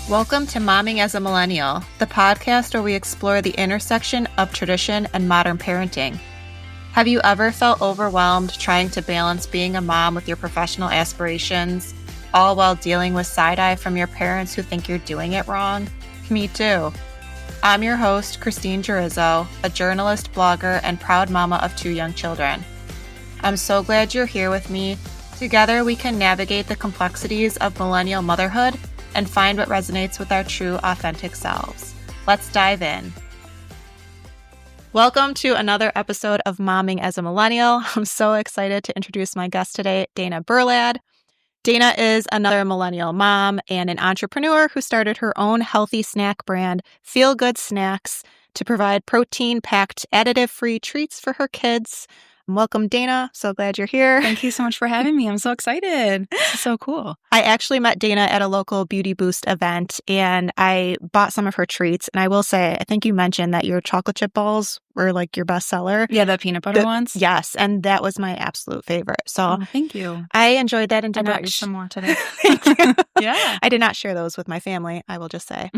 Welcome to Momming as a Millennial, the podcast where we explore the intersection of tradition and modern parenting. Have you ever felt overwhelmed trying to balance being a mom with your professional aspirations, all while dealing with side-eye from your parents who think you're doing it wrong? Me too. I'm your host, Christine Gerizzo, a journalist, blogger, and proud mama of 2 young children. I'm so glad you're here with me. Together, we can navigate the complexities of millennial motherhood and find what resonates with our true, authentic selves. Let's dive in. Welcome to another episode of Momming as a Millennial. I'm so excited to introduce my guest today, Danna Berlad. Danna is another millennial mom and an entrepreneur who started her own healthy snack brand, Feel Good Snax, to provide protein-packed, additive-free treats for her kids. Welcome, Danna. So glad you're here. Thank you so much for having me. I'm so excited. This is so cool. I actually met Danna at a local Beauty Boost event, and I bought some of her treats. And I will say, I think you mentioned that your chocolate chip balls were like your best seller. Yeah, the peanut butter ones. Yes, and that was my absolute favorite. So thank you. I enjoyed that and did I brought not you some more today. Thank you. Yeah. I did not share those with my family, I will just say.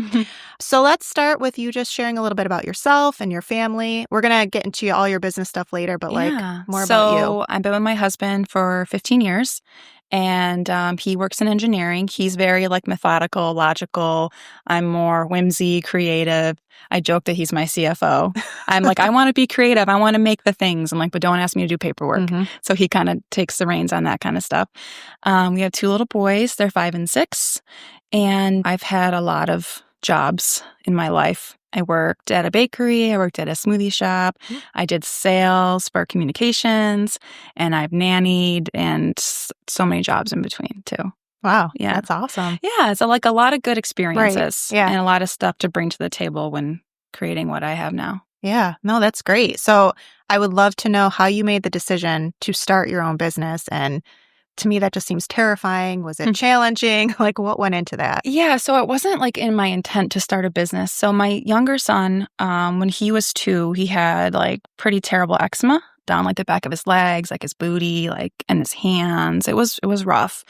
So let's start with you just sharing a little bit about yourself and your family. We're going to get into all your business stuff later, but more about you. So I've been with my husband for 15 years. And he works in engineering. He's very methodical, logical. I'm more whimsy, creative. I joke that he's my CFO. I'm like, I want to be creative. I want to make the things. I'm like, but don't ask me to do paperwork. Mm-hmm. So he kind of takes the reins on that kind of stuff. We have 2 little boys. They're 5 and 6. And I've had a lot of jobs in my life. I worked at a bakery. I worked at a smoothie shop. I did sales for communications, and I've nannied and so many jobs in between too. Wow. Yeah. That's awesome. Yeah. It's a lot of good experiences. Right. Yeah. And a lot of stuff to bring to the table when creating what I have now. Yeah. No, that's great. So I would love to know how you made the decision to start your own business. And to me, that just seems terrifying. Was it challenging? What went into that? Yeah. So it wasn't in my intent to start a business. So my younger son, when he was 2, he had pretty terrible eczema down the back of his legs, his booty, and his hands. It was rough.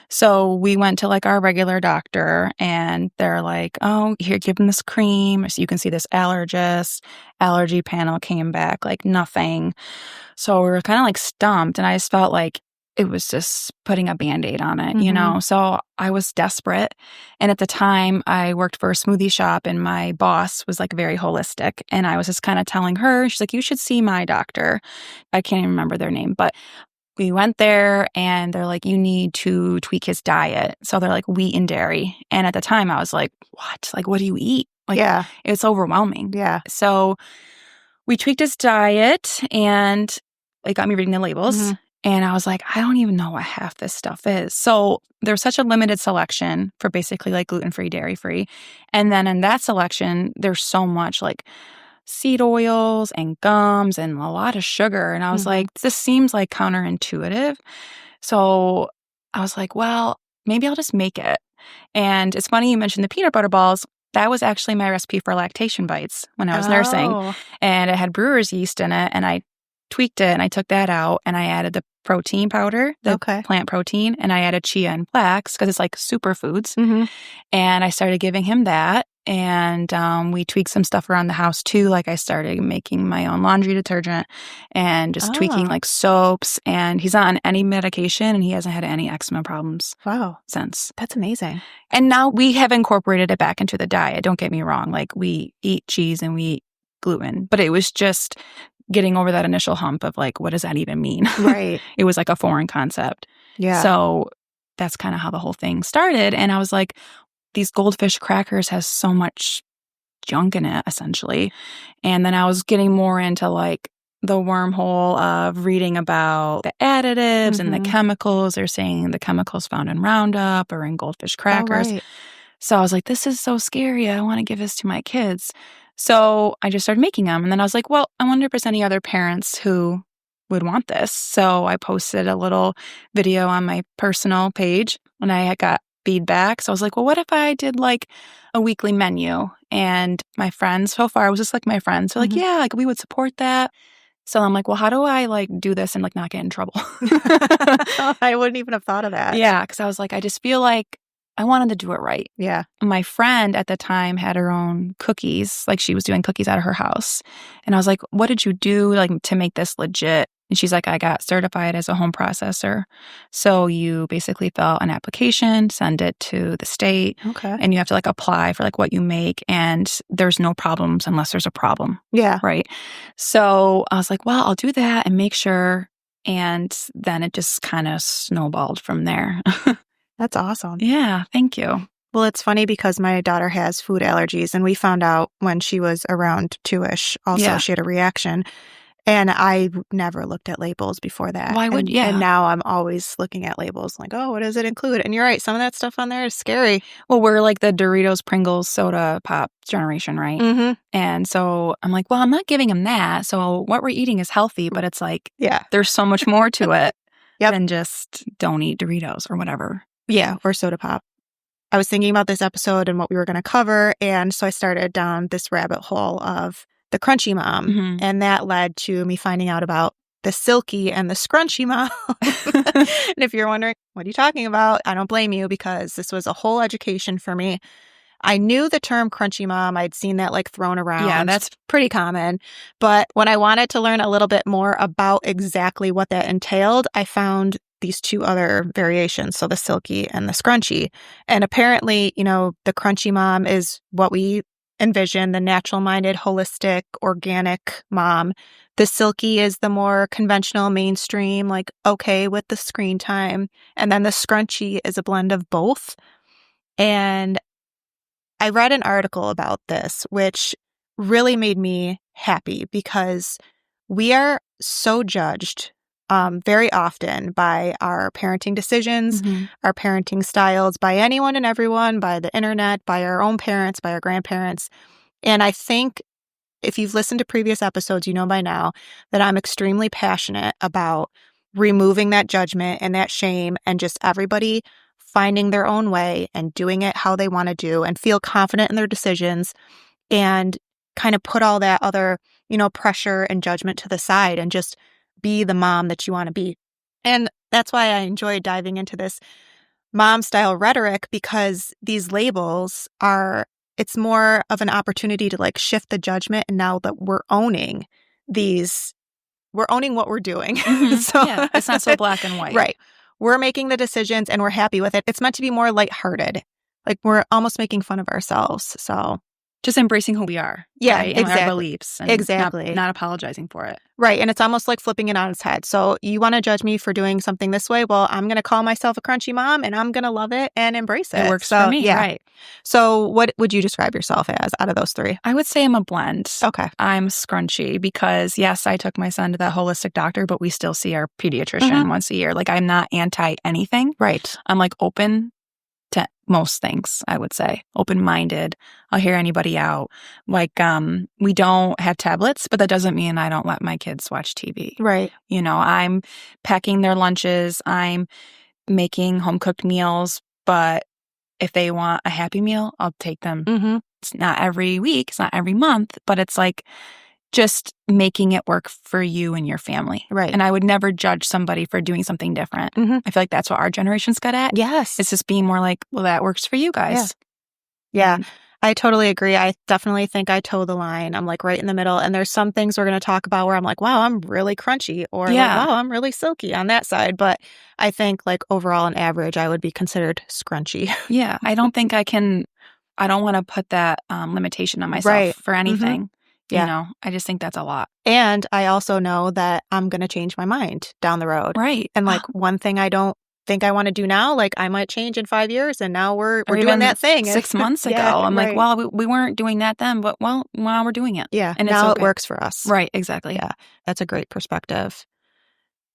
So we went to our regular doctor, and they're like, oh, here, give him this cream so you can see this allergist. Allergy panel came back nothing. So we were kind of stumped, and I just felt it was just putting a Band-Aid on it, you know? So I was desperate. And at the time, I worked for a smoothie shop, and my boss was very holistic. And I was just kind of telling her, she's like, you should see my doctor. I can't even remember their name, but we went there, and they're like, you need to tweak his diet. So they're like, wheat and dairy. And at the time, I was like, what? What do you eat? Yeah. It's overwhelming. Yeah. So we tweaked his diet, and it got me reading the labels. And I was like, I don't even know what half this stuff is. So there's such a limited selection for basically gluten-free, dairy-free. And then in that selection, there's so much seed oils and gums and a lot of sugar. And I was like, this seems counterintuitive. So I was like, well, maybe I'll just make it. And it's funny you mentioned the peanut butter balls. That was actually my recipe for lactation bites when I was nursing. And it had brewer's yeast in it. And I tweaked it, and I took that out, and I added the protein powder, the plant protein, and I added chia and flax because it's superfoods. And I started giving him that, and we tweaked some stuff around the house too. I started making my own laundry detergent and just tweaking soaps, and he's not on any medication, and he hasn't had any eczema problems since. That's amazing. And now we have incorporated it back into the diet. Don't get me wrong. We eat cheese and we eat gluten, but it was just getting over that initial hump of what does that even mean? Right. It was a foreign concept. Yeah. So that's kind of how the whole thing started. And I was like, these goldfish crackers has so much junk in it, essentially. And then I was getting more into the wormhole of reading about the additives and the chemicals. They're saying the chemicals found in Roundup or in goldfish crackers. Right. So I was like, this is so scary. I want to give this to my kids. So I just started making them. And then I was like, well, I wonder if there's any other parents who would want this. So I posted a little video on my personal page, and I got feedback. So I was like, well, what if I did a weekly menu? And my friends, so far, it was just my friends. So yeah, we would support that. So I'm like, well, how do I do this and not get in trouble? I wouldn't even have thought of that. Yeah, because I was like, I just feel I wanted to do it right. Yeah. My friend at the time had her own cookies. Like she was doing cookies out of her house. And I was like, what did you do like to make this legit? And she's like, I got certified as a home processor. So you basically fill out an application, send it to the state. Okay. And you have to like apply for like what you make. And there's no problems unless there's a problem. Yeah. Right. So I was like, well, I'll do that and make sure. And then it just kind of snowballed from there. That's awesome. Yeah, thank you. Well, it's funny because my daughter has food allergies, and we found out when she was around 2-ish. Also, she had a reaction. And I never looked at labels before that. Why would you? And now I'm always looking at labels like, oh, what does it include? And you're right. Some of that stuff on there is scary. Well, we're like the Doritos, Pringles, soda pop generation, right? Mm-hmm. And so I'm like, well, I'm not giving him that. So what we're eating is healthy, but it's like, there's so much more to it than just don't eat Doritos or whatever. Yeah, or soda pop. I was thinking about this episode and what we were going to cover. And so I started down this rabbit hole of the Crunchy mom. Mm-hmm. And that led to me finding out about the Silky and the Scrunchie mom. And if you're wondering, what are you talking about? I don't blame you because this was a whole education for me. I knew the term Crunchy mom. I'd seen that like thrown around. Yeah, that's pretty common. But when I wanted to learn a little bit more about exactly what that entailed, I found these two other variations. So the Silky and the Scrunchie. And apparently, you know, the Crunchy mom is what we envision, the natural-minded, holistic, organic mom. The Silky is the more conventional, mainstream, like okay with the screen time. And then the Scrunchie is a blend of both. And I read an article about this, which really made me happy because we are so judged very often by our parenting decisions, our parenting styles, by anyone and everyone, by the internet, by our own parents, by our grandparents. And I think if you've listened to previous episodes, you know by now that I'm extremely passionate about removing that judgment and that shame and just everybody finding their own way and doing it how they want to do and feel confident in their decisions and kind of put all that other, you know, pressure and judgment to the side and just be the mom that you want to be. And that's why I enjoy diving into this mom style rhetoric because these labels it's more of an opportunity to like shift the judgment. And now that we're owning what we're doing. So yeah, it's not so black and white. Right. We're making the decisions and we're happy with it. It's meant to be more lighthearted. Like we're almost making fun of ourselves. So just embracing who we are. Yeah, right? exactly. And our beliefs. And not apologizing for it. Right. And it's almost like flipping it on its head. So you want to judge me for doing something this way? Well, I'm going to call myself a crunchy mom and I'm going to love it and embrace it. It works for me. Yeah. Right. So what would you describe yourself as out of those three? I would say I'm a blend. Okay. I'm scrunchy because, yes, I took my son to that holistic doctor, but we still see our pediatrician once a year. Like I'm not anti anything. Right. I'm like open to most things, I would say. Open-minded. I'll hear anybody out. Like, we don't have tablets, but that doesn't mean I don't let my kids watch TV. Right. You know, I'm packing their lunches. I'm making home-cooked meals, but if they want a Happy Meal, I'll take them. It's not every week. It's not every month, but it's like just making it work for you and your family. Right. And I would never judge somebody for doing something different. I feel like that's what our generation's good at. Yes. It's just being more like, well, that works for you guys. Yeah. I totally agree. I definitely think I toe the line. I'm like right in the middle. And there's some things we're going to talk about where I'm like, wow, I'm really crunchy or like, wow, I'm really silky on that side. But I think like overall on average, I would be considered scrunchy. Yeah. I don't think I don't want to put that limitation on myself for anything. Yeah. You know, I just think that's a lot. And I also know that I'm going to change my mind down the road. Right. And like one thing I don't think I want to do now, like I might change in 5 years and now we're doing that thing. 6 months ago. I'm like, well, we weren't doing that then, but well, now we're doing it. Yeah. And now it's okay. It works for us. Right. Exactly. Yeah. That's a great perspective.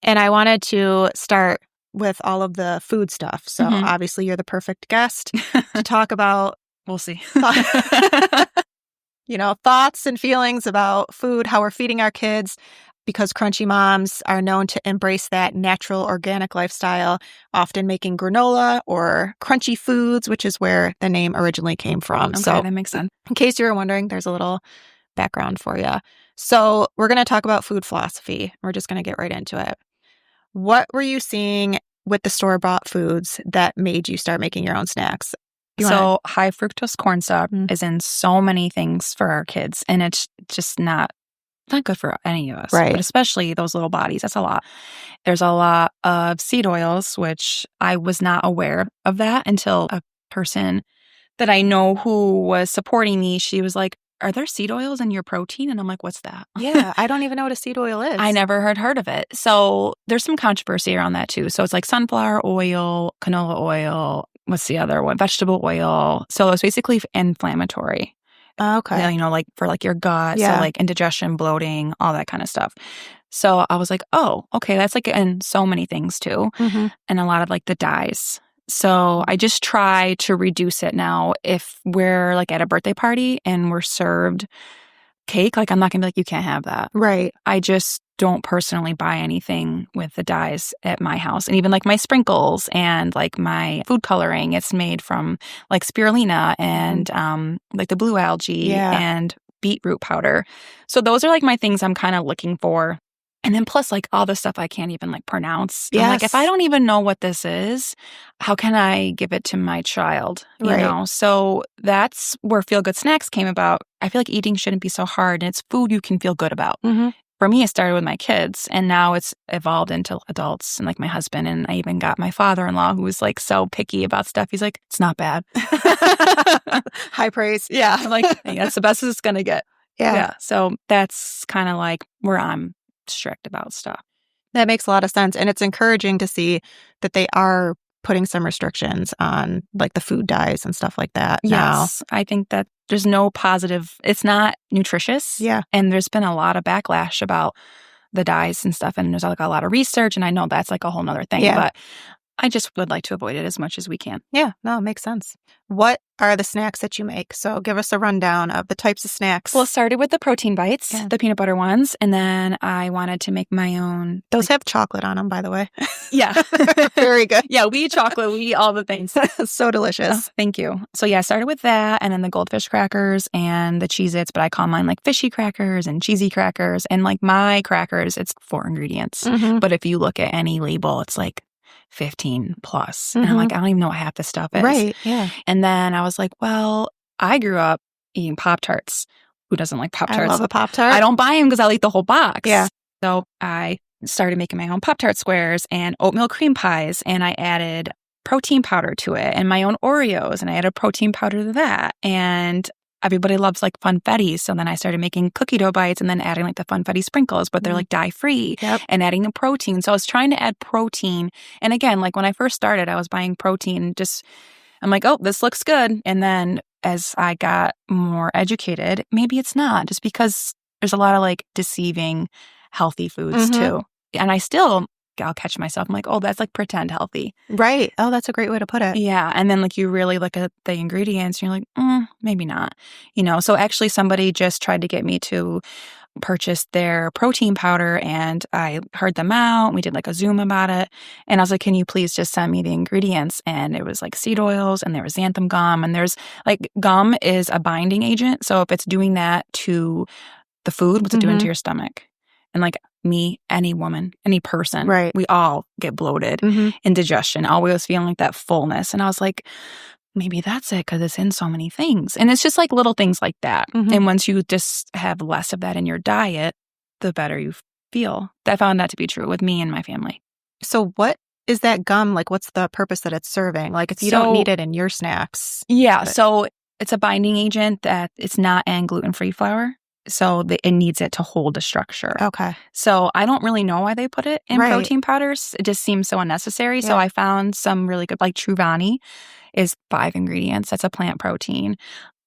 And I wanted to start with all of the food stuff. So obviously you're the perfect guest to talk about. We'll see. You know, thoughts and feelings about food, how we're feeding our kids, because crunchy moms are known to embrace that natural, organic lifestyle, often making granola or crunchy foods, which is where the name originally came from. Okay, so that makes sense. In case you were wondering, there's a little background for you. So we're going to talk about food philosophy. We're just going to get right into it. What were you seeing with the store-bought foods that made you start making your own snacks? So high fructose corn syrup is in so many things for our kids, and it's just not good for any of us, Right. but especially those little bodies. That's a lot. There's a lot of seed oils, which I was not aware of that until a person that I know who was supporting me, she was like, are there seed oils in your protein? And I'm like, what's that? Yeah, I don't even know what a seed oil is. I never had heard of it. So there's some controversy around that too. So it's like sunflower oil, canola oil, what's the other one? Vegetable oil. So it's basically inflammatory. Okay. You know, like for like your gut, Yeah. so like indigestion, bloating, all that kind of stuff. So I was like, oh, okay, that's like in so many things too. And a lot of like the dyes. So I just try to reduce it now. If we're like at a birthday party and we're served cake, like I'm not gonna be like, you can't have that. Right. I just don't personally buy anything with the dyes at my house. And even like my sprinkles and like my food coloring, it's made from like spirulina and like the blue algae and beetroot powder. So those are like my things I'm kind of looking for. And then plus like all the stuff I can't even like pronounce. Yes. I'm like, if I don't even know what this is, how can I give it to my child? You know? So that's where Feel Good Snax came about. I feel like eating shouldn't be so hard, and it's food you can feel good about. For me, it started with my kids, and now it's evolved into adults and like my husband. And I even got my father-in-law, who was like so picky about stuff. He's like, it's not bad. High praise. Yeah. I'm like, hey, that's the best it's going to get. Yeah. So that's kind of like where I'm strict about stuff. That makes a lot of sense. And it's encouraging to see that they are putting some restrictions on like the food dyes and stuff like that. Yes. I think that there's no positive, it's not nutritious. Yeah. And there's been a lot of backlash about the dyes and stuff. And there's like a lot of research. And I know that's like a whole nother thing. But I just would like to avoid it as much as we can. Yeah, no, it makes sense. What are the snacks that you make? So give us a rundown of the types of snacks. Well, it started with the protein bites, the peanut butter ones, and then I wanted to make my own. Those have chocolate on them, by the way. Yeah. Very good. Yeah, we eat chocolate. We eat all the things. So delicious. Oh, thank you. So yeah, I started with that, and then the goldfish crackers and the Cheez-Its, but I call mine like fishy crackers and cheesy crackers. And like my crackers, it's 4 ingredients. But if you look at any label, it's like 15 plus. And I'm like, I don't even know what half the stuff is. Right. Yeah. And then I was like, well, I grew up eating Pop-Tarts. Who doesn't like Pop-Tarts? I love a Pop-Tart. I don't buy them because I'll eat the whole box. Yeah. So I started making my own Pop-Tart squares and oatmeal cream pies. And I added protein powder to it and my own Oreos. And I added protein powder to that. And everybody loves like funfettis. So then I started making cookie dough bites and then adding like the funfetti sprinkles, but they're like dye-free and adding the protein. So I was trying to add protein. And again, like when I first started, I was buying protein I'm like, oh, this looks good. And then as I got more educated, maybe it's not, just because there's a lot of like deceiving healthy foods too. And I'll catch myself. I'm like, oh, that's like pretend healthy. Right. Oh, that's a great way to put it. Yeah. And then like you really look at the ingredients and you're like, maybe not. So actually somebody just tried to get me to purchase their protein powder, and I heard them out. We did like a Zoom about it. And I was like, can you please just send me the ingredients? And it was like seed oils, and there was xanthan gum, and there's like gum is a binding agent. So if it's doing that to the food, what's it doing to your stomach? And like me, any woman, any person, we all get bloated, indigestion, always feeling like that fullness. And I was like, maybe that's it because it's in so many things. And it's just like little things like that. And once you just have less of that in your diet, the better you feel. I found that to be true with me and my family. So what is that gum? Like, what's the purpose that it's serving? Like, if you don't need it in your snacks. Yeah. So it's a binding agent that it's not in gluten-free flour. So it needs it to hold a structure. Okay. So I don't really know why they put it in protein powders. It just seems so unnecessary. Yeah. So I found some really good, like Truvani is 5 ingredients. That's a plant protein.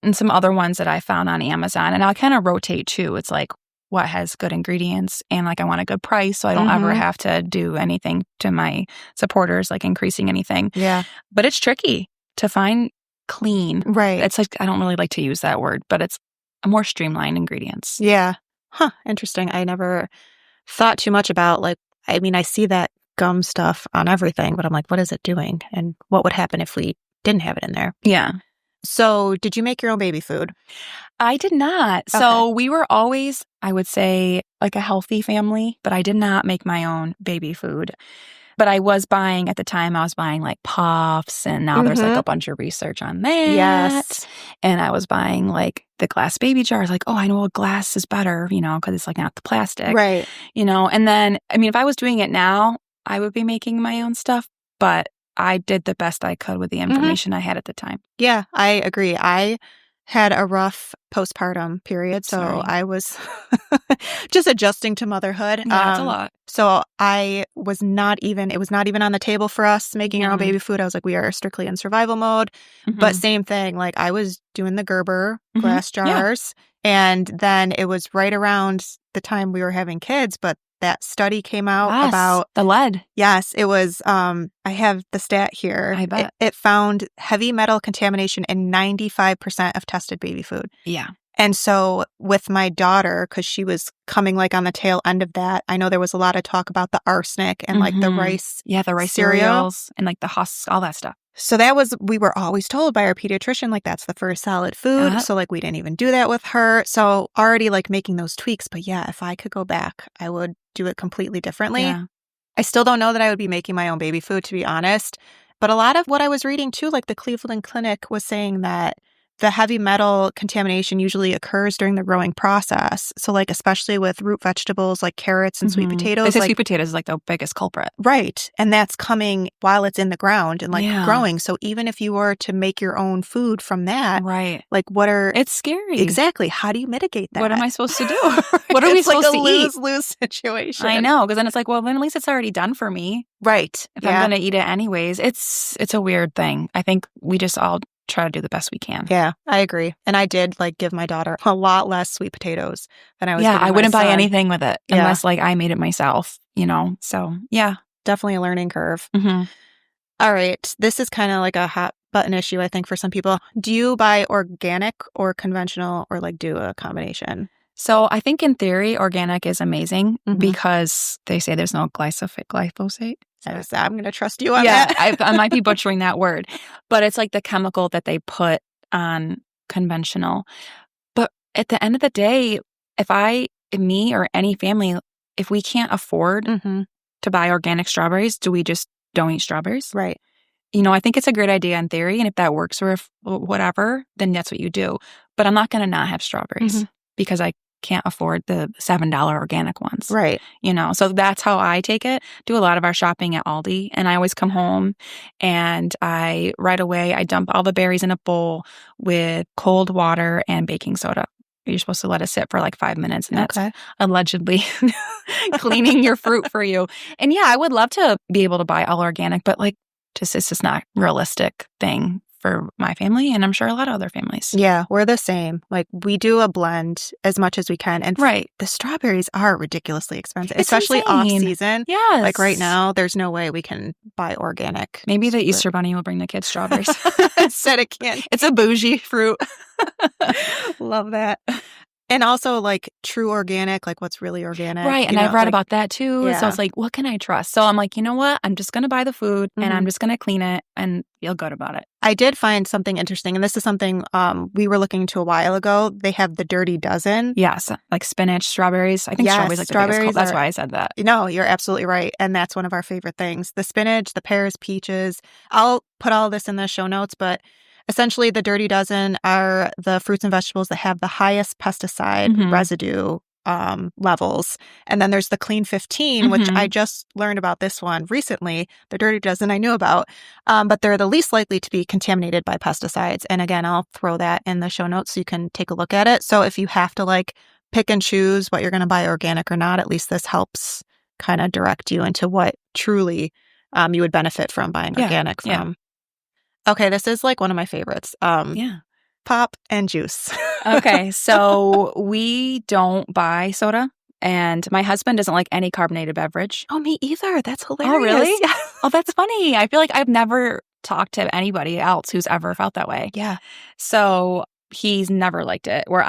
And some other ones that I found on Amazon. And I'll kind of rotate too. It's like what has good ingredients and like I want a good price. So I don't ever have to do anything to my supporters, like increasing anything. Yeah. But it's tricky to find clean. Right. It's like, I don't really like to use that word, but it's more streamlined ingredients. Yeah. Huh. Interesting. I never thought too much about I see that gum stuff on everything, but I'm like, what is it doing? And what would happen if we didn't have it in there? Yeah. So did you make your own baby food? I did not. Okay. So we were always, I would say, like a healthy family, but I did not make my own baby food. But I was buying, at the time, I was buying like puffs, and now there's like a bunch of research on that. Yes. And I was buying like the glass baby jars, like, oh, I know a glass is better, because it's like not the plastic. Right. And then, I mean, if I was doing it now, I would be making my own stuff, but I did the best I could with the information I had at the time. Yeah, I agree. I had a rough postpartum period, so Sorry. I was just adjusting to motherhood. Yeah, it's a lot. So it was not even on the table for us making our own baby food. I was like, we are strictly in survival mode. But same thing, like I was doing the Gerber glass jars. And then it was right around the time we were having kids, but that study came out about the lead. Yes, it was. I have the stat here. I bet. It found heavy metal contamination in 95% of tested baby food. Yeah. And so with my daughter, because she was coming like on the tail end of that, I know there was a lot of talk about the arsenic and like the rice. Yeah, the rice cereals and like the husks, all that stuff. So we were always told by our pediatrician, like that's the first solid food. So like we didn't even do that with her. So already like making those tweaks. But yeah, if I could go back, I would do it completely differently. Yeah. I still don't know that I would be making my own baby food, to be honest. But a lot of what I was reading too, like the Cleveland Clinic was saying that the heavy metal contamination usually occurs during the growing process. So like especially with root vegetables like carrots and sweet potatoes. They say sweet potatoes is like the biggest culprit. Right. And that's coming while it's in the ground and like growing. So even if you were to make your own food from that, right? Like it's scary. Exactly. How do you mitigate that? What am I supposed to do? What are we supposed to eat? It's like a lose-lose situation. I know, because then it's like, well, then at least it's already done for me. Right. If I'm going to eat it anyways. It's a weird thing. I think we just all try to do the best we can. Yeah, I agree. And I did like give my daughter a lot less sweet potatoes than I was giving I wouldn't my buy son. anything with it unless like I made it myself, So, yeah. Definitely a learning curve. All right. This is kind of like a hot button issue, I think, for some people. Do you buy organic or conventional or like do a combination? So I think in theory, organic is amazing because they say there's no glyphosate. I'm going to trust you on that. I might be butchering that word, but it's like the chemical that they put on conventional. But at the end of the day, me or any family, if we can't afford to buy organic strawberries, do we just don't eat strawberries? Right. I think it's a great idea in theory. And if that works or if whatever, then that's what you do. But I'm not going to not have strawberries because I can't afford the $7 organic ones. Right. So that's how I take it. Do a lot of our shopping at Aldi, and I always come home and right away I dump all the berries in a bowl with cold water and baking soda. You're supposed to let it sit for like 5 minutes, and that's allegedly cleaning your fruit for you. And yeah, I would love to be able to buy all organic, but like it's just not a realistic thing for my family, and I'm sure a lot of other families. Yeah, we're the same. Like we do a blend as much as we can. And the strawberries are ridiculously expensive, especially off season. Yes. Like right now, there's no way we can buy organic. Maybe the Easter Bunny will bring the kids strawberries. Instead of candy. It's a bougie fruit. Love that. And also like true organic, like what's really organic. Right. And I've read about that too. So it's like, what can I trust? So I'm like, you know what? I'm just going to buy the food and I'm just going to clean it and feel good about it. I did find something interesting. And this is something we were looking into a while ago. They have the Dirty Dozen. Yes. Like spinach, strawberries. I think strawberries like the biggest. That's why I said that. No, you're absolutely right. And that's one of our favorite things. The spinach, the pears, peaches. I'll put all this in the show notes, but essentially, the Dirty Dozen are the fruits and vegetables that have the highest pesticide residue levels. And then there's the Clean 15, which I just learned about this one recently. The Dirty Dozen I knew about, but they're the least likely to be contaminated by pesticides. And again, I'll throw that in the show notes so you can take a look at it. So if you have to like pick and choose what you're going to buy organic or not, at least this helps kind of direct you into what truly you would benefit from buying organic from. Yeah. Okay, this is like one of my favorites. Pop and juice. Okay, so we don't buy soda, and my husband doesn't like any carbonated beverage. Oh, me either. That's hilarious. Oh, really? Oh, that's funny. I feel like I've never talked to anybody else who's ever felt that way. Yeah. So he's never liked it, where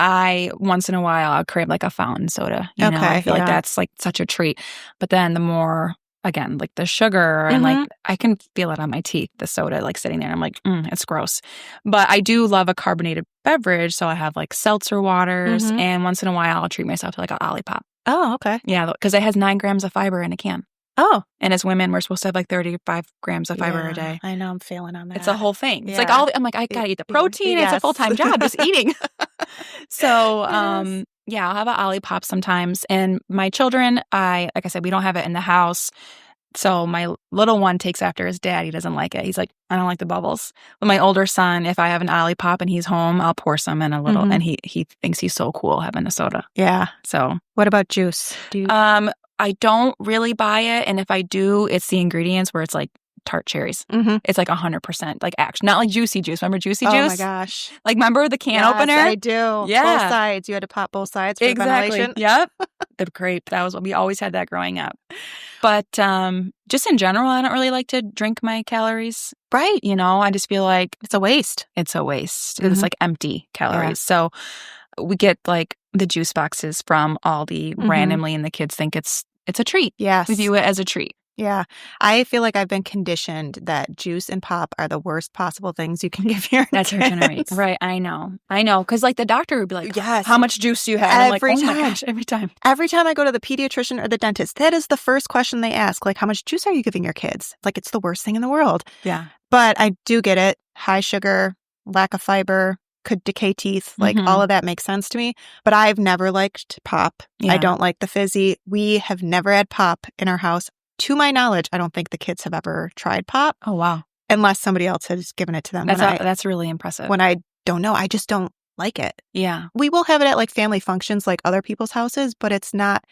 once in a while, I'll crave like a fountain soda. You know? I feel like that's like such a treat. But then the more... Again, like the sugar and like I can feel it on my teeth, the soda like sitting there. I'm like, it's gross. But I do love a carbonated beverage. So I have like seltzer waters and once in a while I'll treat myself to like an Olipop. Oh, okay. Yeah, because it has 9 grams of fiber in a can. Oh. And as women, we're supposed to have like 35 grams of fiber a day. I know, I'm failing on that. It's a whole thing. Yeah. It's like I'm like, I gotta eat the protein. Yes. It's a full-time job just eating. So, yeah, I'll have an Olipop sometimes. And my children, like I said, we don't have it in the house. So my little one takes after his dad. He doesn't like it. He's like, I don't like the bubbles. But my older son, if I have an Olipop and he's home, I'll pour some in a little. And he thinks he's so cool having a soda. Yeah. So what about juice? Do you... I don't really buy it. And if I do, it's the ingredients where it's like tart cherries. It's like 100%. Like not like juicy juice. Remember juicy juice? Oh my gosh. Like remember the can opener? I do. Yeah. Both sides. You had to pop both sides for ventilation. Yep. The grape. That was what we always had that growing up. But just in general, I don't really like to drink my calories. Right. You know, I just feel like it's a waste. It's like empty calories. Yeah. So we get like the juice boxes from Aldi randomly, and the kids think it's a treat. Yes. We view it as a treat. Yeah. I feel like I've been conditioned that juice and pop are the worst possible things you can give your That's kids. Our generation. Right. I know. Because like the doctor would be like, yes. How much juice do you have? Every I'm like, time. Oh my gosh, every time. Every time I go to the pediatrician or the dentist, that is the first question they ask. Like, how much juice are you giving your kids? Like, it's the worst thing in the world. Yeah. But I do get it. High sugar, lack of fiber, could decay teeth. Like all of that makes sense to me. But I've never liked pop. Yeah. I don't like the fizzy. We have never had pop in our house. To my knowledge, I don't think the kids have ever tried pop. Oh, wow. Unless somebody else has given it to them. That's really impressive. When I don't know, I just don't like it. Yeah. We will have it at like family functions like other people's houses, but it's not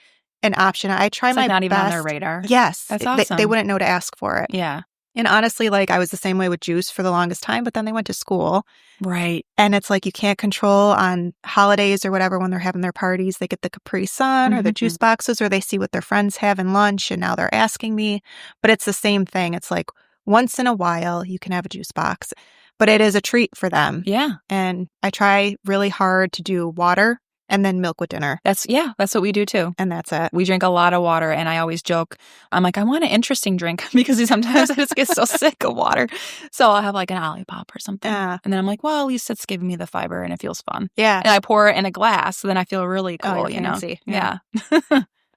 an option. I try it's my like not best. Even on their radar. Yes. That's awesome. They wouldn't know to ask for it. Yeah. And honestly, like I was the same way with juice for the longest time, but then they went to school. Right. And it's like you can't control on holidays or whatever when they're having their parties. They get the Capri Sun or the juice boxes, or they see what their friends have in lunch and now they're asking me. But it's the same thing. It's like once in a while you can have a juice box, but it is a treat for them. Yeah. And I try really hard to do water and then milk with dinner. That's what we do too. And that's it. We drink a lot of water, and I always joke, I'm like, I want an interesting drink because sometimes I just get so sick of water. So I'll have like an Olipop or something. And then I'm like, well, at least it's giving me the fiber and it feels fun. Yeah. And I pour it in a glass, so then I feel really cool, you're fancy. Yeah.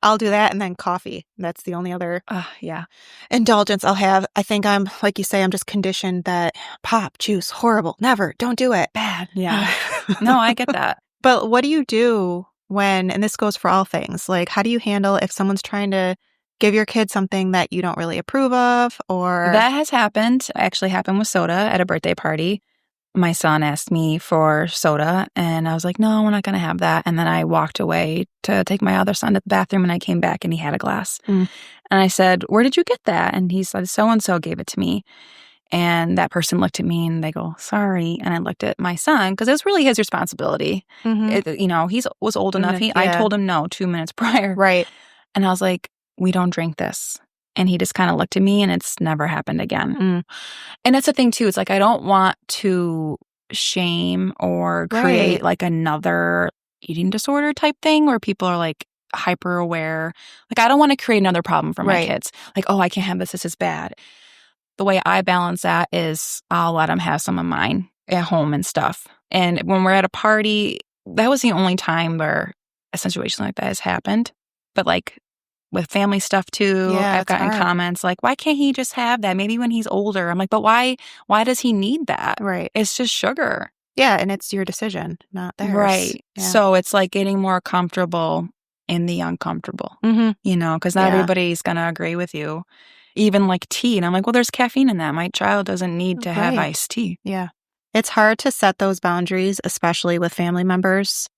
I'll do that and then coffee. That's the only other yeah indulgence I'll have. I think I'm, like you say, I'm just conditioned that pop, juice, horrible, never, don't do it, bad. Yeah. No, I get that. But what do you do when, and this goes for all things, like how do you handle if someone's trying to give your kid something that you don't really approve of? Or that has happened. Actually happened with soda at a birthday party. My son asked me for soda, and I was like, no, we're not going to have that. And then I walked away to take my other son to the bathroom, and I came back and he had a glass. And I said, where did you get that? And he said, so-and-so gave it to me. And that person looked at me and they go, sorry. And I looked at my son because it was really his responsibility. He was old enough. I told him no 2 minutes prior. Right. And I was like, we don't drink this. And he just kind of looked at me, and it's never happened again. And that's the thing too. It's like, I don't want to shame or create like another eating disorder type thing where people are like hyper aware. Like, I don't want to create another problem for my kids. Like, oh, I can't have this. This is bad. The way I balance that is I'll let them have some of mine at home and stuff. And when we're at a party, that was the only time where a situation like that has happened. But like with family stuff too, I've gotten comments like, why can't he just have that? Maybe when he's older. I'm like, but why does he need that? Right. It's just sugar. Yeah. And it's your decision, not theirs. Right. Yeah. So it's like getting more comfortable in the uncomfortable, because not everybody's going to agree with you. Even like tea. And I'm like, well, there's caffeine in that. My child doesn't need to have iced tea. Yeah. It's hard to set those boundaries, especially with family members.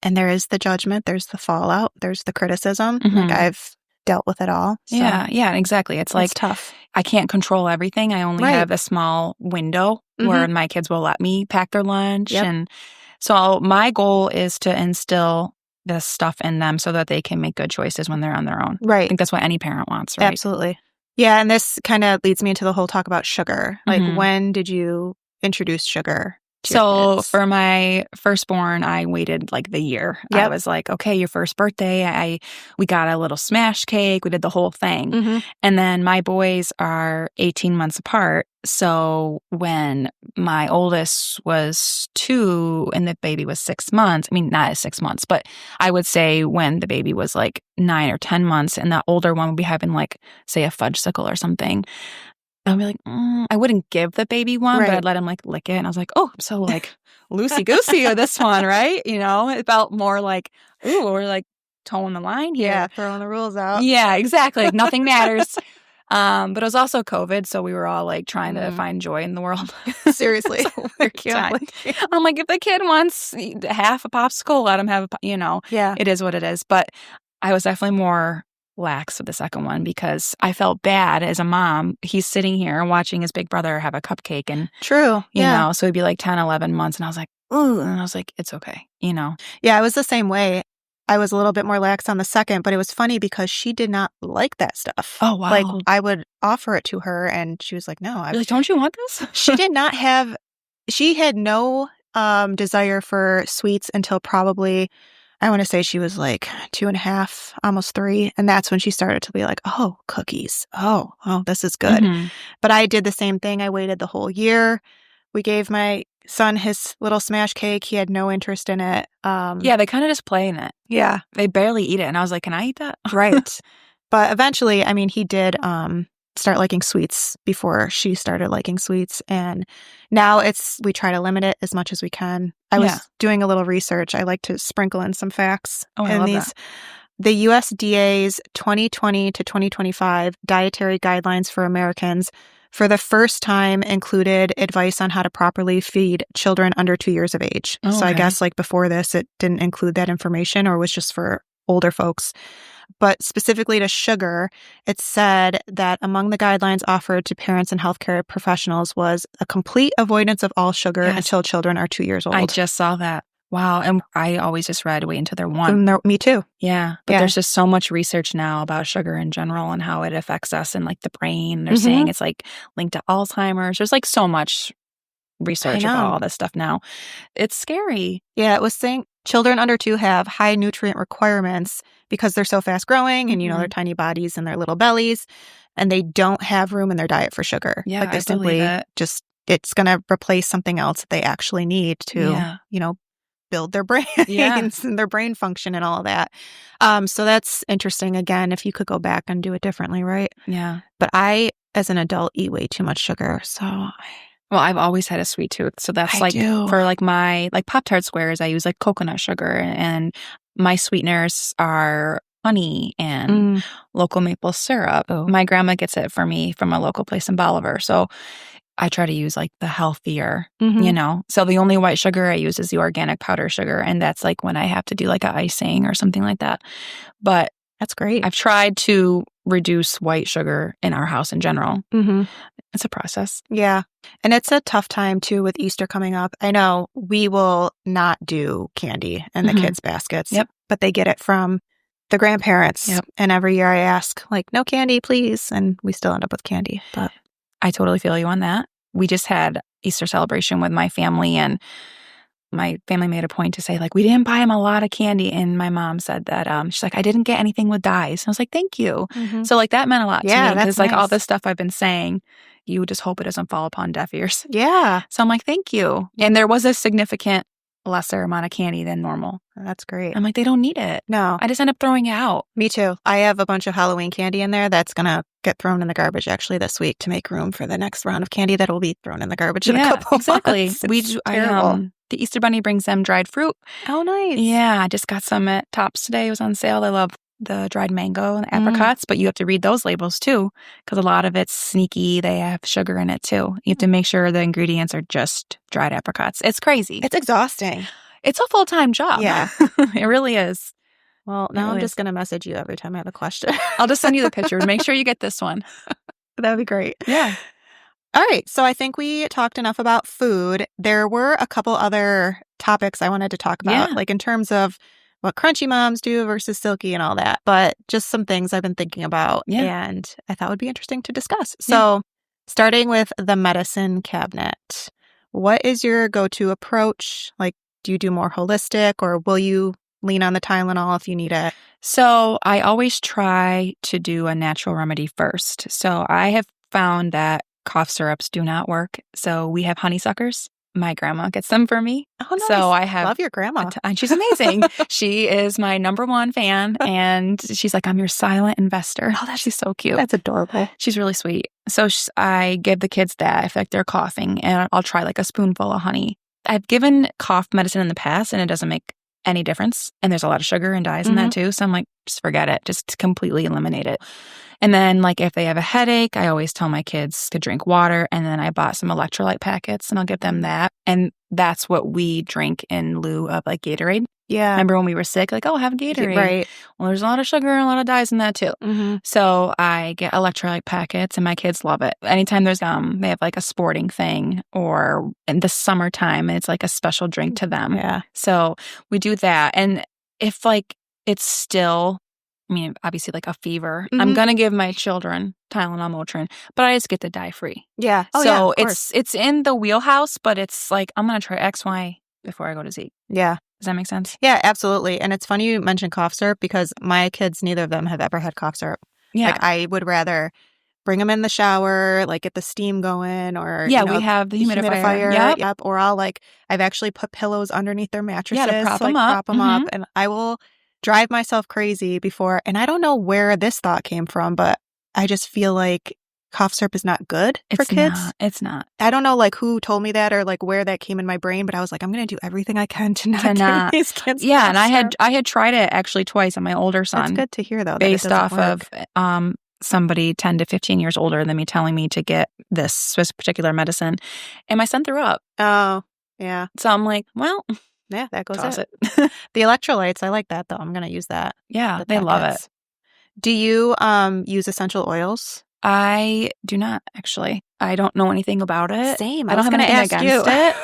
And there is the judgment. There's the fallout. There's the criticism. Like I've dealt with it all. So. Yeah, exactly. It's like tough. I can't control everything. I only have a small window where my kids will let me pack their lunch. And so my goal is to instill this stuff in them so that they can make good choices when they're on their own. Right. I think that's what any parent wants, right? Absolutely. Yeah, and this kind of leads me into the whole talk about sugar. Like, when did you introduce sugar to your So kids? for my firstborn, I waited like the year. I Yep. was like, okay, your first birthday. We got a little smash cake. We did the whole thing. Mm-hmm. And then my boys are 18 months apart. So when my oldest was 2 and the baby was 6 months, I mean, not 6 months, but I would say when the baby was like 9 or 10 months and the older one would be having like, say, a fudgesicle or something. I'd be like, I wouldn't give the baby one, but I'd let him like lick it. And I was like, oh, I'm so like loosey-goosey with this one, right? You know, it felt more like, ooh, we're like towing the line here. Yeah, throwing the rules out. Yeah, exactly. Like nothing matters. But it was also COVID, so we were all like trying to find joy in the world. Seriously. I'm like, if the kid wants half a popsicle, let him have Yeah. it is what it is. But I was definitely more lax with the second one because I felt bad as a mom. He's sitting here watching his big brother have a cupcake and True. you know, so he'd be like 10, 11 months and I was like, ooh, and I was like, it's okay, Yeah, I was the same way. I was a little bit more lax on the second, but it was funny because she did not like that stuff. Oh, wow. Like I would offer it to her and she was like, no. You're like, don't you want this? She had no desire for sweets until probably, I want to say she was like 2.5, almost 3. And that's when she started to be like, oh, cookies. Oh, this is good. Mm-hmm. But I did the same thing. I waited the whole year. We gave my son his little smash cake. He had no interest in it. Yeah, they kind of just play in it. Yeah. They barely eat it. And I was like, can I eat that? Right. But eventually, I mean, he did start liking sweets before she started liking sweets. And now we try to limit it as much as we can. I was doing a little research. I like to sprinkle in some facts. Oh, I love that. The USDA's 2020 to 2025 dietary guidelines for Americans for the first time included advice on how to properly feed children under 2 years of age. Oh, so I okay. guess like before this, it didn't include that information or was just for older folks. But specifically to sugar, it said that among the guidelines offered to parents and healthcare professionals was a complete avoidance of all sugar until children are 2 years old. I just saw that. Wow. And I always just read wait until they're 1. Me too. Yeah. But there's just so much research now about sugar in general and how it affects us and like the brain. They're saying it's like linked to Alzheimer's. There's like so much research about all this stuff now. It's scary. Yeah. It was saying children under 2 have high nutrient requirements because they're so fast growing and, their tiny bodies and their little bellies, and they don't have room in their diet for sugar. Yeah, like they simply it's going to replace something else that they actually need to, build their brains and their brain function and all of that. So that's interesting. Again, if you could go back and do it differently, right? Yeah. But I, as an adult, eat way too much sugar. So, well, I've always had a sweet tooth. So that's for like my like Pop-Tart squares, I use like coconut sugar, and my sweeteners are honey and local maple syrup. Oh. My grandma gets it for me from a local place in Bolivar. So I try to use like the healthier, So the only white sugar I use is the organic powder sugar. And that's like when I have to do like an icing or something like that. But that's great. I've tried to reduce white sugar in our house in general. It's a process. Yeah. And it's a tough time too with Easter coming up. I know we will not do candy in the kids' baskets, but they get it from the grandparents. And every year I ask, like, no candy, please. And we still end up with candy. But I totally feel you on that. We just had Easter celebration with my family, and my family made a point to say, like, we didn't buy him a lot of candy. And my mom said that, she's like, I didn't get anything with dyes. And I was like, thank you. So, like, that meant a lot to me. Because, like, all this stuff I've been saying, you just hope it doesn't fall upon deaf ears. Yeah. So I'm like, thank you. And there was a significant lesser amount of candy than normal. That's great. I'm like, they don't need it. No. I just end up throwing it out. Me too. I have a bunch of Halloween candy in there that's going to get thrown in the garbage actually this week to make room for the next round of candy that will be thrown in the garbage in a couple exactly. months. Terrible. The Easter Bunny brings them dried fruit. Oh, nice. Yeah, I just got some at Tops today. It was on sale. I love the dried mango and the apricots, but you have to read those labels too because a lot of it's sneaky. They have sugar in it too. You have to make sure the ingredients are just dried apricots. It's crazy. It's exhausting. It's a full-time job. Yeah. It really is. Well, now I'm just going to message you every time I have a question. I'll just send you the picture. Make sure you get this one. That would be great. Yeah. All right. So I think we talked enough about food. There were a couple other topics I wanted to talk about, like in terms of what crunchy moms do versus Silky and all that, but just some things I've been thinking about and I thought would be interesting to discuss. So starting with the medicine cabinet. What is your go-to approach? Like, do you do more holistic, or will you lean on the Tylenol if you need it? So I always try to do a natural remedy first. So I have found that cough syrups do not work. So we have honeysuckers. My grandma gets them for me. Oh, nice. So I have Love your grandma. And she's amazing. She is my number one fan. And she's like, I'm your silent investor. Oh, she's so cute. That's adorable. She's really sweet. So I give the kids that if like they're coughing, and I'll try like a spoonful of honey. I've given cough medicine in the past and it doesn't make any difference. And there's a lot of sugar and dyes in that too. So I'm like, just forget it. Just completely eliminate it. And then like if they have a headache, I always tell my kids to drink water. And then I bought some electrolyte packets and I'll give them that. And that's what we drink in lieu of like Gatorade. Yeah. Remember when we were sick? Like, oh, have Gatorade. Right. Well, there's a lot of sugar and a lot of dyes in that too. So I get electrolyte packets and my kids love it. Anytime there's they have like a sporting thing or in the summertime, it's like a special drink to them. Yeah. So we do that. And if like it's still, I mean, obviously like a fever, I'm going to give my children Tylenol, Motrin, but I just get the dye-free. Yeah. Oh, so yeah, it's in the wheelhouse, but it's like, I'm going to try X, Y before I go to Z. Yeah. Does that make sense? Yeah, absolutely. And it's funny you mentioned cough syrup because my kids, neither of them have ever had cough syrup. Yeah. Like I would rather bring them in the shower, like get the steam going, or we have the humidifier. Yep. Or I've actually put pillows underneath their mattresses to prop them up. And I will drive myself crazy before. And I don't know where this thought came from, but I just feel like cough syrup is not good for kids. It's not. I don't know like who told me that or like where that came in my brain, but I was like, I'm going to do everything I can to not give these kids. Yeah, and I had tried it actually twice on my older son. That's good to hear though. Based off of somebody 10 to 15 years older than me telling me to get this particular medicine, and my son threw up. Oh, yeah. So I'm like, well, yeah, that goes toss it. The electrolytes, I like that though. I'm going to use that. Yeah, they love it. Do you use essential oils? I do not, actually. I don't know anything about it. Same. I don't have anything against it.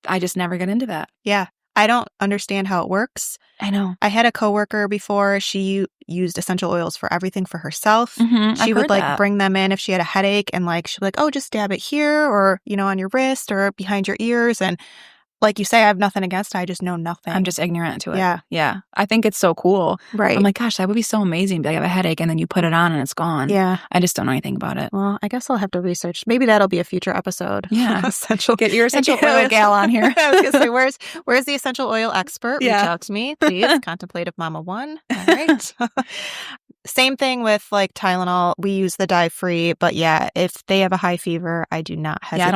I just never get into that. Yeah. I don't understand how it works. I know. I had a coworker before. She used essential oils for everything for herself. She would like bring them in if she had a headache and like she'd be like, oh, just dab it here or, on your wrist or behind your ears. And like you say, I have nothing against it. I just know nothing. I'm just ignorant to it. Yeah. Yeah. I think it's so cool. Right. I'm like, gosh, that would be so amazing. Like, I have a headache and then you put it on and it's gone. Yeah. I just don't know anything about it. Well, I guess I'll have to research. Maybe that'll be a future episode. Yeah. Get your essential oil gal on here. I was going to say, where's the essential oil expert? Yeah. Reach out to me, please. Contemplative Mama 1. All right. Same thing with like Tylenol. We use the dye-free, but yeah, if they have a high fever, I do not hesitate. Yeah, I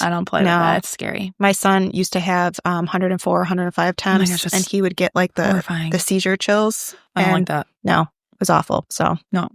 don't play with that. It's scary. My son used to have 104, 105 temps, and he would get like the seizure chills. I don't like that. No, it was awful. So no.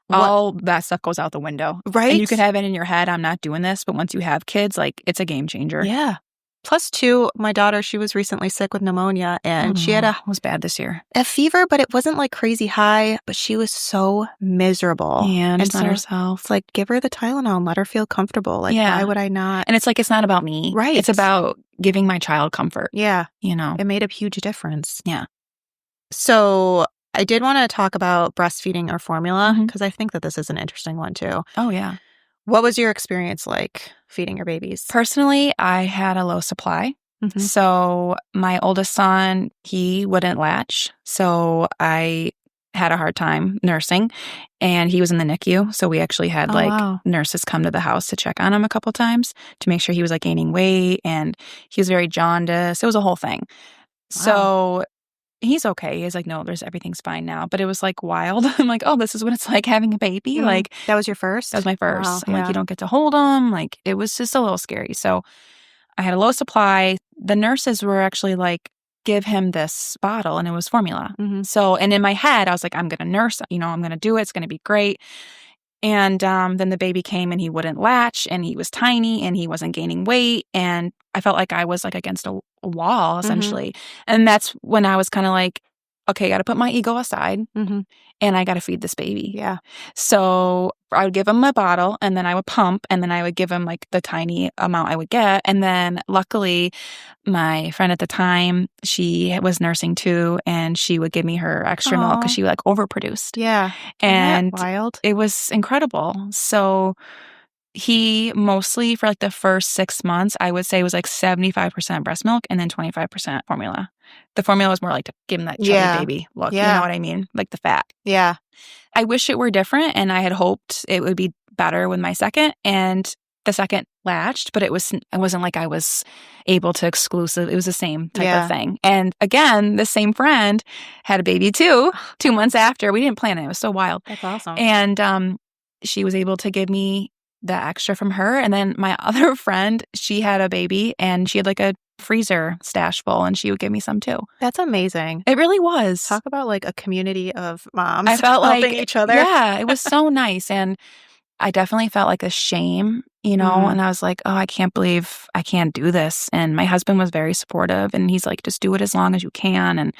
All that stuff goes out the window. Right. And you can have it in your head, I'm not doing this, but once you have kids, like it's a game changer. Yeah. Plus, too, my daughter, she was recently sick with pneumonia, and she had it was bad this year. A fever, but it wasn't like crazy high, but she was so miserable. Yeah, and not herself. It's like, give her the Tylenol and let her feel comfortable. Like, why would I not? And it's like, it's not about me. Right. It's about giving my child comfort. Yeah. It made a huge difference. Yeah. So I did want to talk about breastfeeding or formula, because I think that this is an interesting one, too. Oh, yeah. What was your experience like feeding your babies? Personally, I had a low supply. So my oldest son, he wouldn't latch. So I had a hard time nursing, and he was in the NICU. So we actually had nurses come to the house to check on him a couple times to make sure he was like gaining weight, and he was very jaundiced. It was a whole thing. Wow. So he's okay. He's like, no, everything's fine now. But it was like wild. I'm like, oh, this is what it's like having a baby. Like, that was your first? That was my first. Wow, I'm like, you don't get to hold him. Like, it was just a little scary. So I had a low supply. The nurses were actually like, give him this bottle, and it was formula. So, and in my head, I was like, I'm going to nurse, I'm going to do it. It's going to be great. And then the baby came and he wouldn't latch, and he was tiny and he wasn't gaining weight. And I felt like I was like against a wall, essentially. And that's when I was kind of like, okay, I got to put my ego aside and I got to feed this baby. Yeah. So I would give him my bottle, and then I would pump, and then I would give him like the tiny amount I would get. And then luckily my friend at the time, she was nursing too, and she would give me her extra milk because she like overproduced. Yeah. And wild. It was incredible. So he mostly for like the first 6 months, I would say it was like 75% breast milk and then 25% formula. The formula was more like to give him that chubby baby look. You know what I mean? Like the fat. Yeah. I wish it were different, and I had hoped it would be better with my second, and the second latched, but it wasn't like I was able to exclusive. It was the same type of thing. And again, the same friend had a baby too, 2 months after. We didn't plan it. It was so wild. That's awesome. And she was able to give me the extra from her. And then my other friend, she had a baby, and she had like a freezer stash full, and she would give me some too. That's amazing. It really was. Talk about like a community of moms. I felt helping each other. Yeah, it was so nice. And I definitely felt like a shame, you know, and I was like, oh, I can't believe I can't do this. And my husband was very supportive, and he's like, just do it as long as you can. And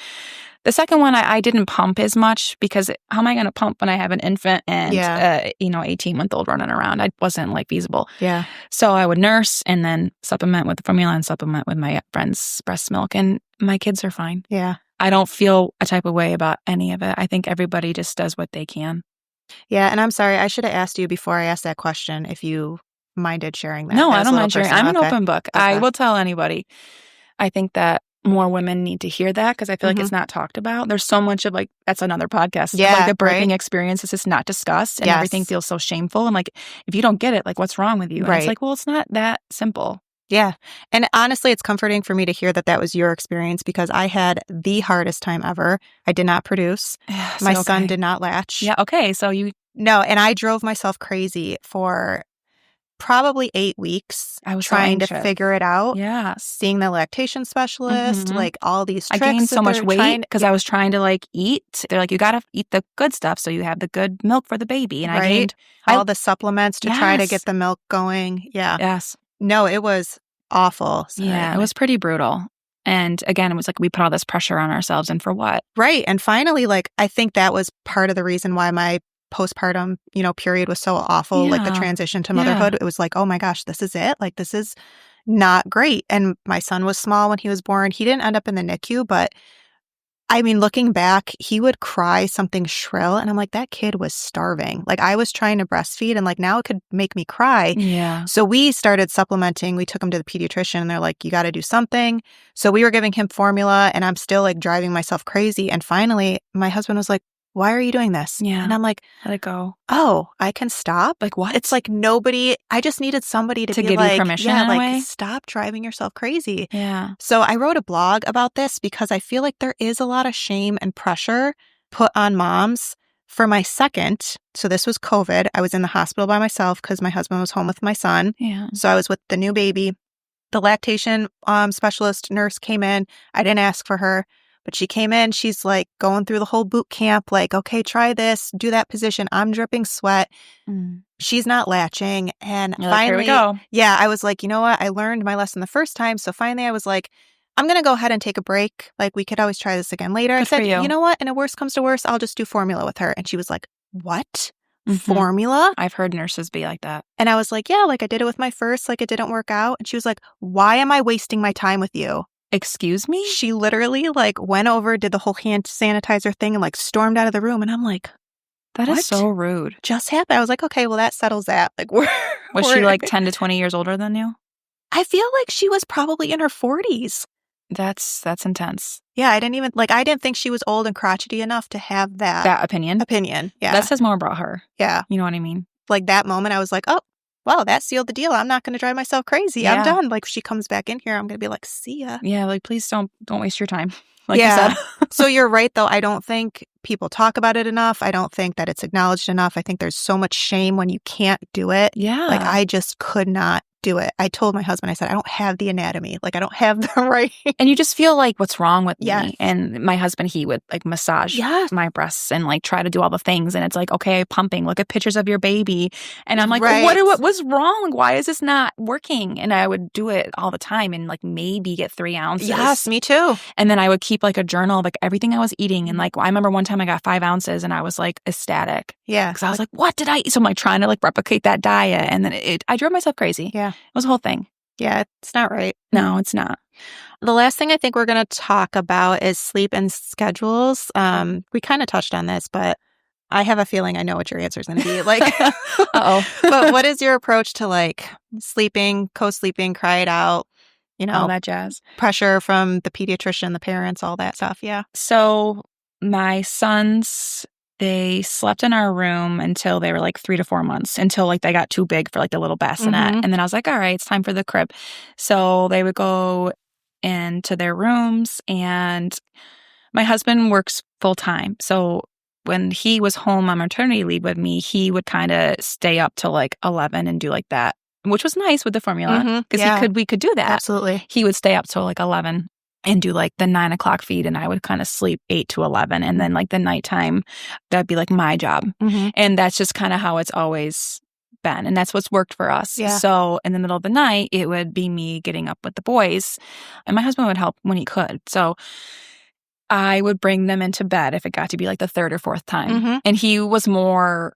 the second one, I didn't pump as much because how am I going to pump when I have an infant and, 18-month-old running around? It wasn't like feasible. Yeah. So I would nurse and then supplement with formula and supplement with my friend's breast milk. And my kids are fine. Yeah. I don't feel a type of way about any of it. I think everybody just does what they can. Yeah. And I'm sorry, I should have asked you before I asked that question if you minded sharing that. No, I don't mind sharing. I'm an open book. Okay. I will tell anybody. I think that more women need to hear that because I feel like it's not talked about. There's so much of like, that's another podcast. Yeah, like the birthing experience is just not discussed, and everything feels so shameful. And like, if you don't get it, like, what's wrong with you? And it's like, well, it's not that simple. Yeah. And honestly, it's comforting for me to hear that that was your experience because I had the hardest time ever. I did not produce. My son did not latch. Yeah. Okay. So No, and I drove myself crazy for probably 8 weeks. I was trying so to figure it out. Yeah. Seeing the lactation specialist, like all these tricks. I gained so much weight because I was trying to like eat. They're like, you got to eat the good stuff so you have the good milk for the baby. And I gained all the supplements to try to get the milk going. Yeah. Yes. No, it was awful. Sorry. Yeah, it was pretty brutal. And again, it was like we put all this pressure on ourselves, and for what? Right. And finally, like, I think that was part of the reason why my postpartum, period was so awful, like the transition to motherhood. It was like, oh my gosh, this is it. Like, this is not great. And my son was small when he was born. He didn't end up in the NICU, but I mean, looking back, he would cry something shrill. And I'm like, that kid was starving. Like, I was trying to breastfeed, and like now it could make me cry. Yeah. So we started supplementing. We took him to the pediatrician, and they're like, you got to do something. So we were giving him formula, and I'm still like driving myself crazy. And finally, my husband was like, why are you doing this? Yeah. And I'm like, let it go. Oh, I can stop? Like what? It's like nobody, I just needed somebody to be give like, you permission yeah, in a like way? stop driving yourself crazy. Yeah. So I wrote a blog about this because I feel like there is a lot of shame and pressure put on moms. For my second, so this was COVID, I was in the hospital by myself because my husband was home with my son. Yeah. So I was with the new baby. The lactation specialist nurse came in. I didn't ask for her. But she came in, she's like going through the whole boot camp, like, okay, try this, do that position. I'm dripping sweat. She's not latching. And finally, here we go. Yeah, I was like, you know what? I learned my lesson the first time. So finally I was like, I'm going to go ahead and take a break. Like, we could always try this again later. I said, you know what? And if worst comes to worst, I'll just do formula with her. And she was like, what? Formula? I've heard nurses be like that. And I was like, yeah, like I did it with my first, like it didn't work out. And she was like, why am I wasting my time with you? Excuse me? She literally like went over, did the whole hand sanitizer thing and like stormed out of the room. And I'm like, that is so rude. Just happened. I was like, okay, well, that settles that. Like, was she like 10 to 20 years older than you? I feel like she was probably in her 40s. That's intense. Yeah, I didn't think she was old and crotchety enough to have that opinion. Yeah. That says more about her. Yeah. You know what I mean? Like that moment, I was like, oh, well, that sealed the deal. I'm not going to drive myself crazy. I'm done. Like, if she comes back in here, I'm going to be like, see ya. Yeah, like, please don't waste your time. Like you said. So you're right, though. I don't think people talk about it enough. I don't think that it's acknowledged enough. I think there's so much shame when you can't do it. Yeah. Like, I just could not do it. I told my husband, I said, I don't have the anatomy. Like, I don't have the right. And you just feel like, what's wrong with me? And my husband, he would like massage my breasts and like try to do all the things. And it's like, okay, pumping, look at pictures of your baby. And I'm like, what was wrong? Like, why is this not working? And I would do it all the time and like maybe get 3 ounces. Yes, me too. And then I would keep like a journal of like everything I was eating. And like, I remember one time I got 5 ounces and I was like ecstatic. Yeah. Because I was like, what did I eat? So I'm like trying to like replicate that diet. And then I drove myself crazy. Yeah. It was a whole thing. Yeah, it's not right. No, it's not. The last thing I think we're going to talk about is sleep and schedules. We kind of touched on this, but I have a feeling I know what your answer is going to be. Like, Uh-oh. But what is your approach to like sleeping, co-sleeping, cry it out, All that jazz. pressure from the pediatrician, the parents, all that stuff? Yeah. So my sons, they slept in our room until they were like 3 to 4 months, until like they got too big for like the little bassinet. And then I was like, all right, it's time for the crib. So they would go into their rooms, and my husband works full time. So when he was home on maternity leave with me, he would kind of stay up till like 11 and do like that, which was nice with the formula because we could do that. Absolutely. He would stay up till like 11 and do like the 9 o'clock feed, and I would kind of sleep 8 to 11. And then like the nighttime, that'd be like my job. And that's just kind of how it's always been. And that's what's worked for us. Yeah. So in the middle of the night, it would be me getting up with the boys, and my husband would help when he could. So I would bring them into bed if it got to be like the third or fourth time. And he was more,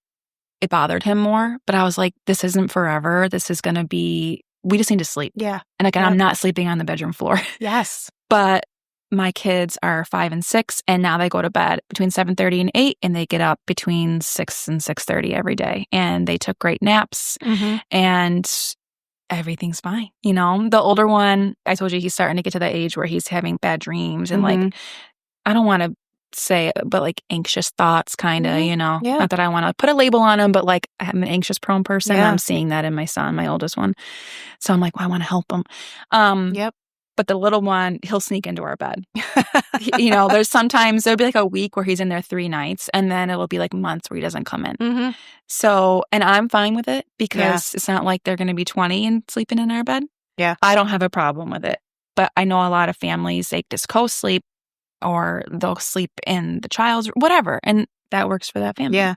it bothered him more. But I was like, this isn't forever. This is going to be, we just need to sleep. Yeah. And again, I'm not sleeping on the bedroom floor. Yes. But my kids are 5 and 6, and now they go to bed between 7:30 and 8, and they get up between 6 and 6:30 every day. And they took great naps, and everything's fine. You know, the older one, I told you, he's starting to get to the age where he's having bad dreams and like, I don't want to say it, but like anxious thoughts, kind of, you know, not that I want to put a label on him, but like I'm an anxious prone person. I'm seeing that in my son, my oldest one. So I'm like, well, I want to help him. But the little one, he'll sneak into our bed. You know, there's sometimes there'll be like a week where he's in there 3 nights, and then it'll be like months where he doesn't come in. So, and I'm fine with it because it's not like they're going to be 20 and sleeping in our bed. Yeah. I don't have a problem with it. But I know a lot of families, they just co-sleep, or they'll sleep in the child's, whatever. And that works for that family. Yeah.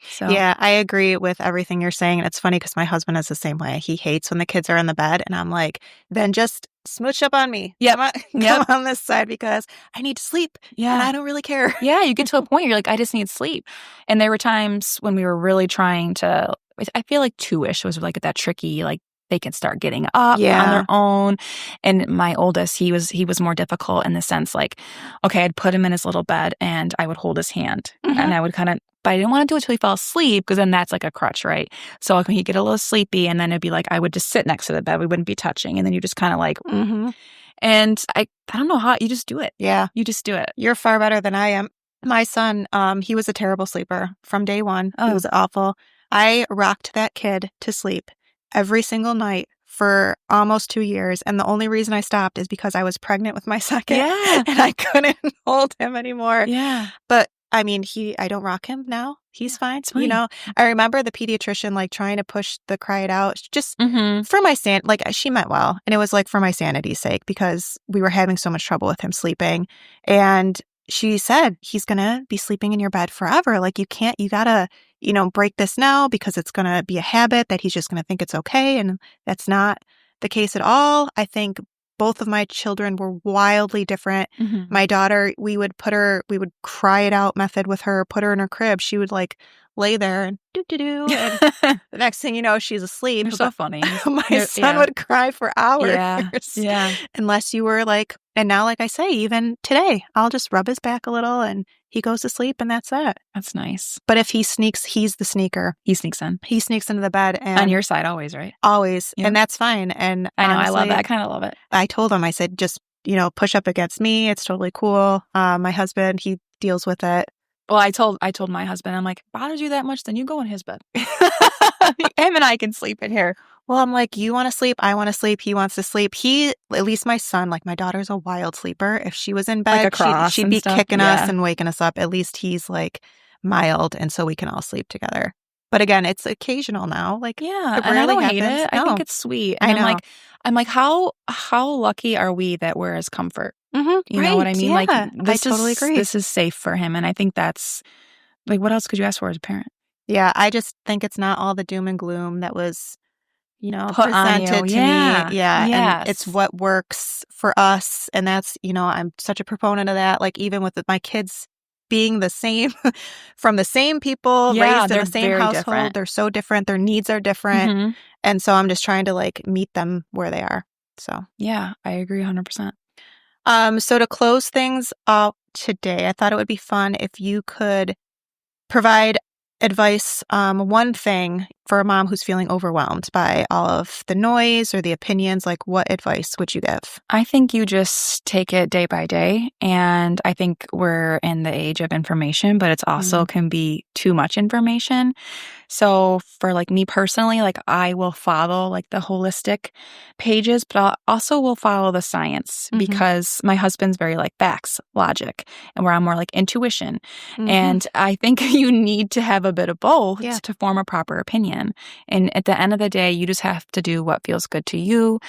So yeah, I agree with everything you're saying. And it's funny because my husband is the same way. He hates when the kids are in the bed. And I'm like, then just smooch up on me. Come on this side because I need to sleep. Yeah. And I don't really care. Yeah, you get to a point where you're like, I just need sleep. And there were times when we were really trying to, I feel like 2-ish was like that tricky, like they can start getting up on their own. And my oldest, he was more difficult in the sense like, okay, I'd put him in his little bed and I would hold his hand and I would kind of, but I didn't want to do it till he fell asleep because then that's like a crutch, right? So like when he'd get a little sleepy, and then it'd be like, I would just sit next to the bed. We wouldn't be touching. And then you just kind of like, and I don't know how, you just do it. Yeah. You just do it. You're far better than I am. My son, he was a terrible sleeper from day one. It was awful. I rocked that kid to sleep every single night for almost 2 years. And the only reason I stopped is because I was pregnant with my second. Yeah. And I couldn't hold him anymore. Yeah. But I mean, I don't rock him now. He's fine. It's fine. You know, I remember the pediatrician like trying to push the cry it out just for my like she meant well. And it was like for my sanity's sake because we were having so much trouble with him sleeping. And she said, he's going to be sleeping in your bed forever. Like you gotta, break this now because it's going to be a habit that he's just going to think it's okay. And that's not the case at all. I think both of my children were wildly different. My daughter, we would cry it out method with her, put her in her crib. She would like lay there and do. And the next thing you know, she's asleep. You're so funny. My son would cry for hours. Yeah. Unless you were like, and now, like I say, even today, I'll just rub his back a little and he goes to sleep and that's it. That's nice. But if he sneaks, he's the sneaker. He sneaks in. He sneaks into the bed. And on your side always, right? Always. Yep. And that's fine. And I know, honestly, I love that. I kind of love it. I told him, I said, just, push up against me. It's totally cool. My husband, he deals with it. Well, I told my husband, I'm like, bothers you that much? Then you go in his bed. Him and I can sleep in here. Well, I'm like, you want to sleep? I want to sleep. He wants to sleep. At least my son, like my daughter's a wild sleeper. If she was in bed, like she'd be kicking us and waking us up. At least he's like mild. And so we can all sleep together. But again, it's occasional now. Like, yeah, and I don't hate it. No. I think it's sweet. And I'm like, how lucky are we that we're his comfort? You know what I mean? Yeah, like, I totally agree. This is safe for him. And I think that's like, what else could you ask for as a parent? Yeah, I just think it's not all the doom and gloom that was, put presented on you. to me. Yeah. And it's what works for us. And that's, I'm such a proponent of that. Like even with my kids being the same from the same people, raised in the same household, different. They're so different. Their needs are different. And so I'm just trying to like meet them where they are. So yeah, I agree 100%. So to close things up today, I thought it would be fun if you could provide advice, one thing for a mom who's feeling overwhelmed by all of the noise or the opinions, like what advice would you give? I think you just take it day by day. And I think we're in the age of information, but it's also can be too much information. So for like me personally, like I will follow like the holistic pages, but I also will follow the science because my husband's very like facts, logic, and where I'm more like intuition. And I think you need to have a bit of both to form a proper opinion. And at the end of the day, you just have to do what feels good to you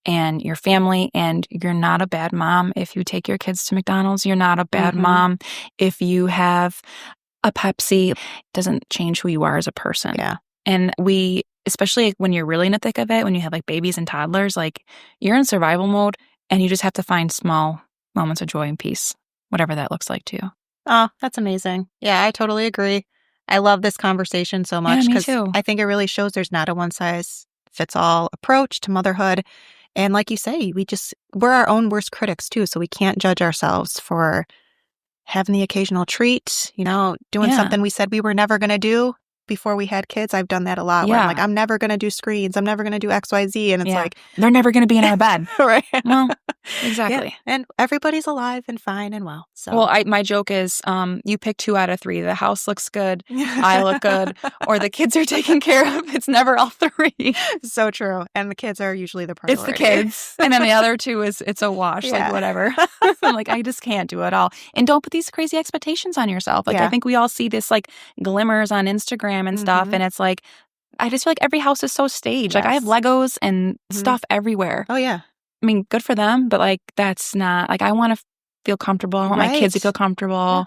and your family. And you're not a bad mom if you take your kids to McDonald's. You're not a bad mom if you have a Pepsi. It doesn't change who you are as a person. Yeah. And especially when you're really in the thick of it, when you have like babies and toddlers, like you're in survival mode and you just have to find small moments of joy and peace, whatever that looks like to you. Oh, that's amazing. Yeah, I totally agree. I love this conversation so much because I think it really shows there's not a one-size-fits-all approach to motherhood. And like you say, we're our own worst critics too, so we can't judge ourselves for having the occasional treat, doing something we said we were never going to do before we had kids. I've done that a lot where I'm like, I'm never going to do screens. I'm never going to do XYZ. And it's like, they're never going to be in our bed. Right. Well, exactly. Yeah. And everybody's alive and fine and well. So, well, my joke is, you pick 2 out of 3. The house looks good, I look good, or the kids are taken care of. It's never all 3. So true. And the kids are usually the priority. It's the kids. And then the other 2 it's a wash, like whatever. I'm like, I just can't do it all. And don't put these crazy expectations on yourself. Like, I think we all see this like glimmers on Instagram and stuff. And it's like, I just feel like every house is so staged. Like I have Legos and stuff everywhere. Oh, yeah. I mean, good for them, but like, that's not like, I want to feel comfortable. I want my kids to feel comfortable. Yeah.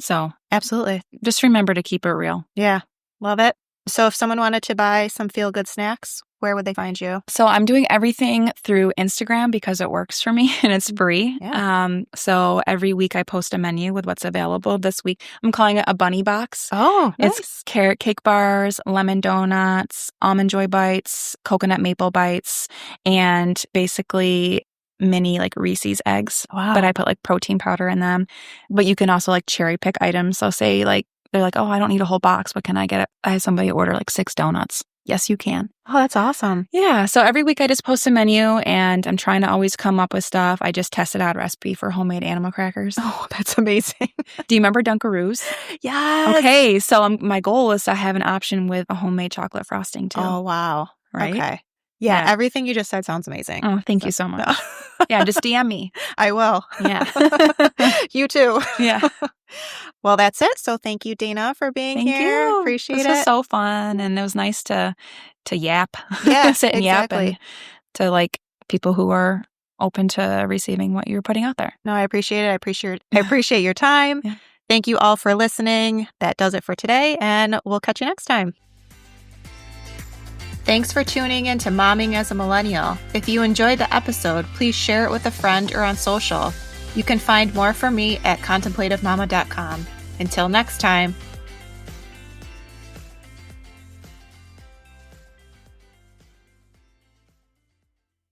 So absolutely. Just remember to keep it real. Yeah. Love it. So if someone wanted to buy some Feel Good Snax, where would they find you? So I'm doing everything through Instagram because it works for me and it's free. Yeah. So every week I post a menu with what's available. This week I'm calling it a bunny box. Oh, nice. It's carrot cake bars, lemon donuts, almond joy bites, coconut maple bites, and basically mini like Reese's eggs. Wow. But I put like protein powder in them. But you can also like cherry pick items. So say like, they're like, oh, I don't need a whole box, but can I get it? I had somebody order like 6 donuts. Yes, you can. Oh, that's awesome. Yeah. So every week I just post a menu and I'm trying to always come up with stuff. I just tested out a recipe for homemade animal crackers. Oh, that's amazing. Do you remember Dunkaroos? Yes. Okay. So my goal is to have an option with a homemade chocolate frosting too. Oh, wow. Right? Okay. Yeah. Everything you just said sounds amazing. Oh, thank you so much. Yeah. Just DM me. I will. Yeah. You too. Yeah. Well, that's it. So thank you, Danna, for being here. Thank you. Appreciate it. This was so fun. And it was nice to yap. Yeah, sit and yap exactly. and to like people who are open to receiving what you're putting out there. No, I appreciate it. I appreciate your time. Yeah. Thank you all for listening. That does it for today, and we'll catch you next time. Thanks for tuning in to Momming as a Millennial. If you enjoyed the episode, please share it with a friend or on social. You can find more from me at contemplativemama.com. Until next time.